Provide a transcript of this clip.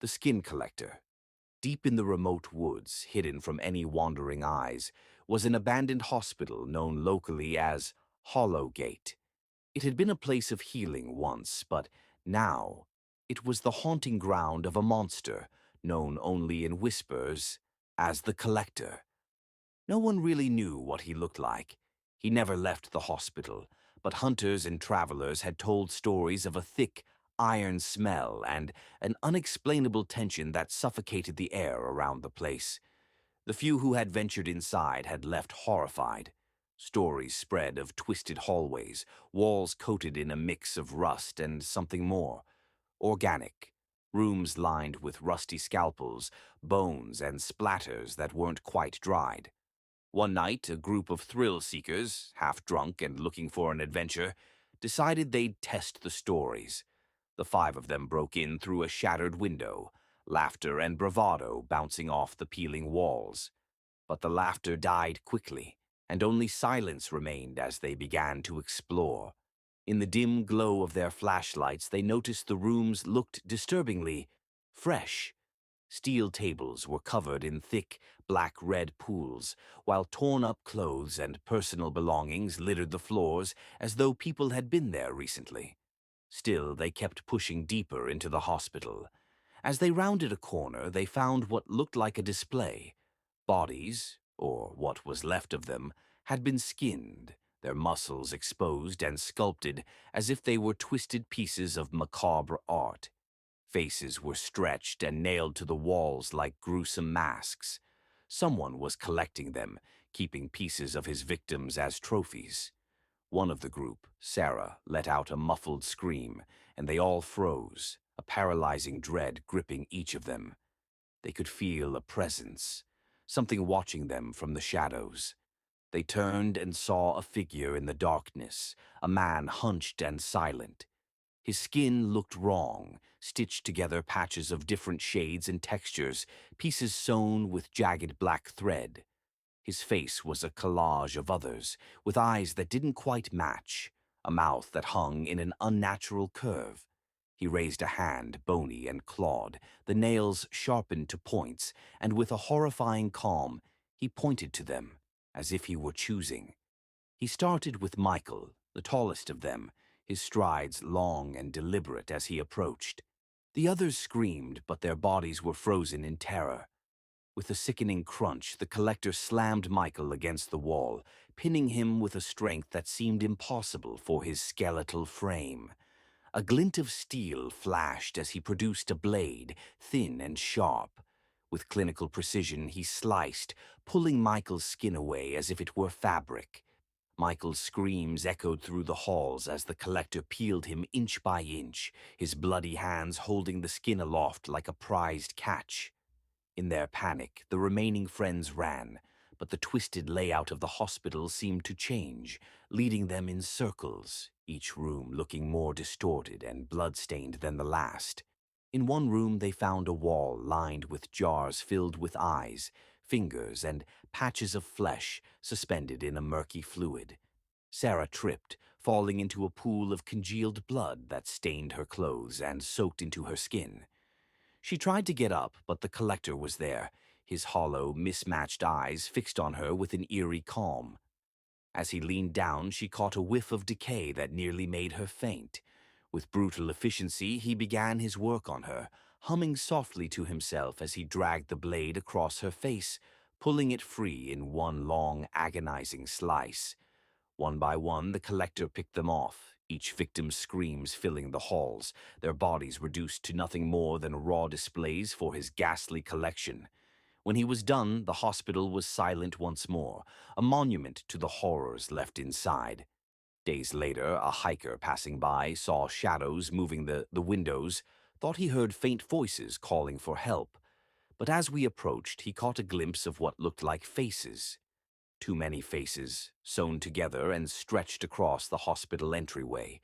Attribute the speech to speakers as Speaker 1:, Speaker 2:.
Speaker 1: The Skin Collector. Deep in the remote woods, hidden from any wandering eyes, was an abandoned hospital known locally as Hollowgate. It had been a place of healing once, but now it was the haunting ground of a monster known only in whispers as the Collector. No one really knew what he looked like. He never left the hospital, but hunters and travelers had told stories of a thick, iron smell and an unexplainable tension that suffocated the air around the place. The few who had ventured inside had left horrified. Stories spread of twisted hallways, walls coated in a mix of rust and something more. Organic. Rooms lined with rusty scalpels, bones, and splatters that weren't quite dried. One night, a group of thrill-seekers, half-drunk and looking for an adventure, decided they'd test the stories. The five of them broke in through a shattered window, laughter and bravado bouncing off the peeling walls. But the laughter died quickly, and only silence remained as they began to explore. In the dim glow of their flashlights, they noticed the rooms looked disturbingly fresh. Steel tables were covered in thick, black-red pools, while torn-up clothes and personal belongings littered the floors as though people had been there recently. Still, they kept pushing deeper into the hospital. As they rounded a corner, they found what looked like a display. Bodies, or what was left of them, had been skinned, their muscles exposed and sculpted as if they were twisted pieces of macabre art. Faces were stretched and nailed to the walls like gruesome masks. Someone was collecting them, keeping pieces of his victims as trophies. One of the group, Sarah, let out a muffled scream, and they all froze, a paralyzing dread gripping each of them. They could feel a presence, something watching them from the shadows. They turned and saw a figure in the darkness, a man hunched and silent. His skin looked wrong, stitched together patches of different shades and textures, pieces sewn with jagged black thread. His face was a collage of others, with eyes that didn't quite match, a mouth that hung in an unnatural curve. He raised a hand, bony and clawed, the nails sharpened to points, and with a horrifying calm, he pointed to them, as if he were choosing. He started with Michael, the tallest of them, his strides long and deliberate as he approached. The others screamed, but their bodies were frozen in terror. With a sickening crunch, the Collector slammed Michael against the wall, pinning him with a strength that seemed impossible for his skeletal frame. A glint of steel flashed as he produced a blade, thin and sharp. With clinical precision, he sliced, pulling Michael's skin away as if it were fabric. Michael's screams echoed through the halls as the Collector peeled him inch by inch, his bloody hands holding the skin aloft like a prized catch. In their panic, the remaining friends ran, but the twisted layout of the hospital seemed to change, leading them in circles, each room looking more distorted and blood-stained than the last. In one room they found a wall lined with jars filled with eyes, fingers, and patches of flesh suspended in a murky fluid. Sarah tripped, falling into a pool of congealed blood that stained her clothes and soaked into her skin. She tried to get up, but the Collector was there, his hollow, mismatched eyes fixed on her with an eerie calm. As he leaned down, she caught a whiff of decay that nearly made her faint. With brutal efficiency, he began his work on her, humming softly to himself as he dragged the blade across her face, pulling it free in one long, agonizing slice. One by one, the Collector picked them off, each victim's screams filling the halls, their bodies reduced to nothing more than raw displays for his ghastly collection. When he was done, the hospital was silent once more, a monument to the horrors left inside. Days later, a hiker passing by saw shadows moving the windows, thought he heard faint voices calling for help. But as we approached, he caught a glimpse of what looked like faces. Too many faces, sewn together and stretched across the hospital entryway.